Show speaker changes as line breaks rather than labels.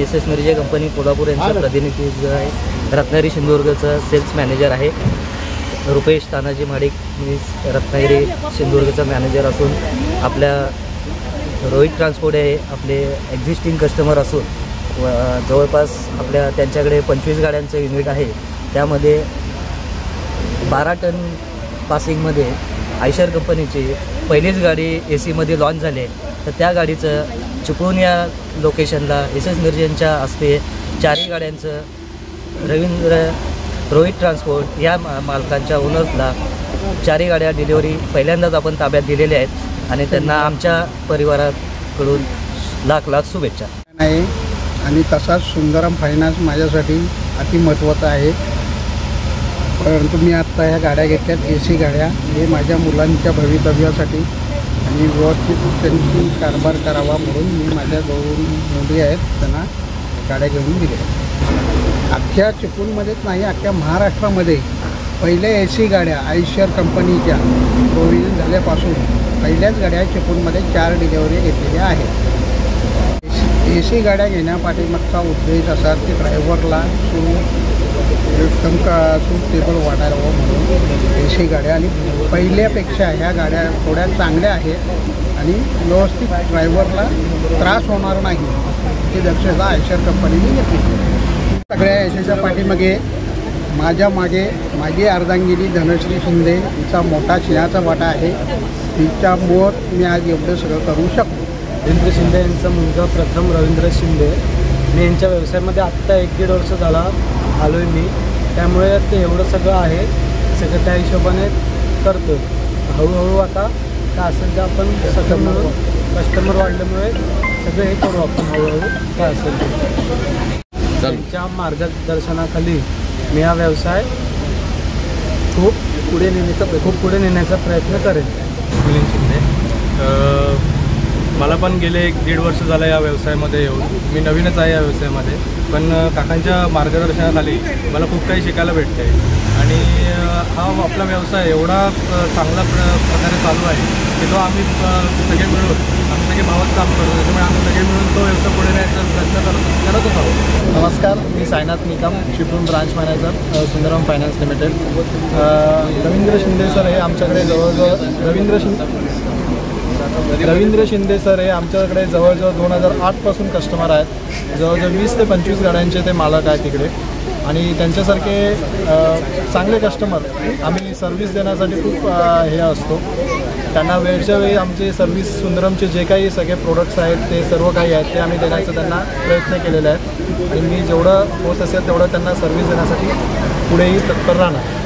SS Mirza company Kolhapur यांचा प्रतिनिधी आहे. रत्नागिरी सिंधुदुर्गचा सेल्स मॅनेजर आहे. रुपेश तानाजी महाडिक मी रत्नागिरी सिंधुदुर्गचा मॅनेजर असून आपल्या रोहित ट्रान्सपोर्ट हे आपले एक्झिस्टिंग कस्टमर असून जवळपास आपल्या त्यांच्याकडे 25 गाड्यांचं युनिट आहे. त्यामध्ये 12 टन पासिंगमध्ये आयशर कंपनीची पहिलीच गाडी AC मध्ये लॉन्च झाली आहे. तर त्या गाडीचं चिपळूण या लोकेशनला SS मिर्जेंच्या हस्ते 4 गाड्यांचं रोहित ट्रान्सपोर्ट या मालकांच्या ओनर्सला 4 गाड्या डिलिव्हरी पहिल्यांदाच आपण ताब्यात दिलेल्या आहेत आणि त्यांना आमच्या परिवाराकडून लाख लाख शुभेच्छा.
आहे आणि तसाच सुंदरम फायनान्स माझ्यासाठी अति महत्त्वाचा आहे. परंतु मी आत्ता ह्या गाड्या घेतल्यात AC गाड्या. हे माझ्या मुलांच्या भवितव्यासाठी आणि व्यवस्थित त्यांची कारभार करावा म्हणून मी माझ्या 2 मुली आहेत त्यांना गाड्या घेऊन दिल्या. अख्ख्या चिपळूणमध्येच नाही अख्ख्या महाराष्ट्रामध्ये पहिल्या AC गाड्या आयशर कंपनीच्या कोविड झाल्यापासून पहिल्याच गाड्या चिपळूणमध्ये 4 डिलिव्हरी घेतलेल्या आहेत. AC गाड्या घेण्यापाठीमागचा उद्देश असा की ड्रायव्हरला एकदम टेबल वाटायला हवं म्हणून AC गाड्या आणि पहिल्यापेक्षा ह्या गाड्या थोड्या चांगल्या आहेत आणि व्यवस्थित ड्रायव्हरला त्रास होणार नाही ही दक्षता आयशर कंपनीने घेतली. सगळ्या यशाच्या पाठीमागे माझ्या मागे माझी अर्धांगिनी धनश्री शिंदे हिचा मोठा सिंहाचा वाटा आहे. तिच्यामुळं मी आज एवढं सगळं करू शकतो.
रवींद्र शिंदे यांचा मुलगा प्रथम रवींद्र शिंदे. मी यांच्या व्यवसायामध्ये आत्ता 1-1.5 वर्ष झाला आलो आहे मी. त्यामुळे ते एवढं सगळं आहे सगळं त्या हिशोबाने करतो. हळूहळू आता काय असेल ते आपण सगळं मिळून कस्टमर वाढल्यामुळे सगळं हे करू आपण हळूहळू काय असेल ते. त्यांच्या मार्गदर्शनाखाली मी हा व्यवसाय खूप पुढे नेण्याचा प्रयत्न करेन.
मिलिंद शिंदे. मला पण गेले 1-1.5 वर्ष झालं या व्यवसायामध्ये येऊन. मी नवीनच आहे या व्यवसायामध्ये पण काकांच्या मार्गदर्शनाखाली मला खूप काही शिकायला भेटतं आहे आणि हा आपला व्यवसाय एवढा चांगला प्रकारे चालू आहे की तो आम्ही सगळे मिळून आम्ही सगळे भावात काम करतो. त्याच्यामुळे आम्ही सगळे मिळून तो व्यवसाय पुढे न्यायचा प्रयत्न करतच आहोत.
नमस्कार, मी Sainath Nikam, Chiplun branch manager, Sundaram finance limited. Ravindra Shinde sir हे आमच्याकडे रवींद्र शिंदे सर हे आमच्याकडे जवळजवळ 2008पासून कस्टमर आहेत. जवळजवळ 20 ते 25 गाड्यांचे ते मालक आहेत तिकडे आणि त्यांच्यासारखे चांगले कस्टमर आम्ही सर्व्हिस देण्यासाठी खूप हे असतो. त्यांना वेळच्या वेळी आमचे सर्व्हिस सुंदरमचे जे काही सगळे प्रोडक्ट्स आहेत ते सर्व काही आहेत ते आम्ही देण्याचा त्यांना प्रयत्न केलेले आहेत आणि मी जेवढं होत असेल तेवढं त्यांना सर्व्हिस देण्यासाठी पुढेही तत्पर राहणार.